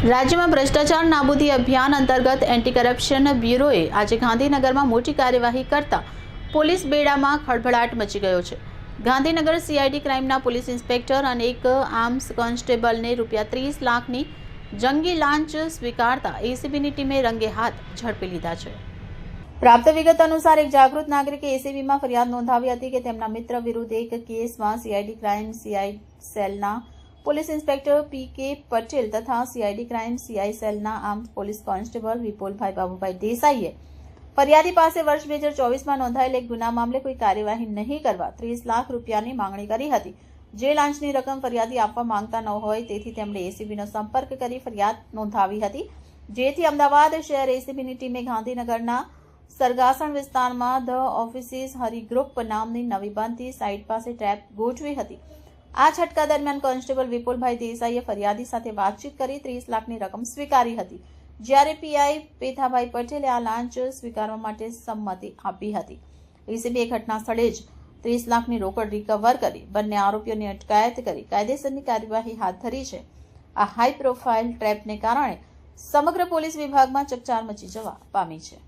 રાજ્યમાં ભ્રષ્ટાચાર નાબૂદી અભિયાન અંતર્ગત એન્ટી કરપ્શન બ્યુરોએ આજે ગાંધીનગરમાં મોટી કાર્યવાહી કરતા પોલીસ બેડામાં ખળભળાટ મચી ગયો છે। ગાંધીનગર સીઆઈડી ક્રાઇમના પોલીસ ઇન્સ્પેક્ટર અને એક આર્મ્સ કોન્સ્ટેબલને ₹30 લાખની જંગી લાંચ સ્વીકારતા એસીબીની ટીમે રંગે હાથ ઝડપી લીધા છે। પ્રાપ્ત વિગત અનુસાર એક જાગૃત નાગરિકે એસીબીમાં ફરિયાદ નોંધાવી હતી કે તેમના મિત્ર વિરુદ્ધ એક કેસમાં સીઆઈડી ક્રાઇમ સીઆઈ સેલના પોલીસ ઇન્સ્પેક્ટર પીકે પટેલ તથા સીઆઈડી ક્રાઇમ સીઆઈ સેલના આર્મ્સ પોલીસ કોન્સ્ટેબલ વિપુલભાઈ બાબુભાઈ દેસાઈએ ફરિયાદી પાસે વર્ષ 2024માં નોંધાયેલ એક ગુના મામલે કોઈ કાર્યવાહી નહીં કરવા ₹30 લાખ રૂપિયાની માંગણી કરી હતી। જે લાંચની રકમ ફરિયાદી આપવા માંગતા ન હોય તેથી તેમણે એસીબીનો સંપર્ક કરી ફરિયાદ નોંધાવી હતી, જેથી અમદાવાદ શહેર એસીબીની ટીમે ગાંધીનગરના સરગાસણ વિસ્તારમાં ધ ઓફિસીસ હરી ગ્રુપ નામની નવી બનતી સાઇટ પાસે ટ્રેપ ગોઠવી હતી। આ છટકા દરમિયાન કોન્સ્ટેબલ વિપુલભાઈ દેસાઈએ ફરિયાદી સાથે વાતચીત કરી 30 લાખની રકમ સ્વીકારી હતી, જ્યારે પીઆઈ પેથાભાઈ પટેલે આ લાંચ સ્વીકારવા માટે સંમતિ આપી હતી। એસીબીએ ઘટના સ્થળે જ 30 લાખની રોકડ રિકવર કરી બંને આરોપીઓની અટકાયત કરી કાયદેસરની કાર્યવાહી હાથ ધરી છે। આ હાઈ પ્રોફાઇલ ટ્રેપને કારણે સમગ્ર પોલીસ વિભાગમાં ચકચાર મચી જવા પામી છે।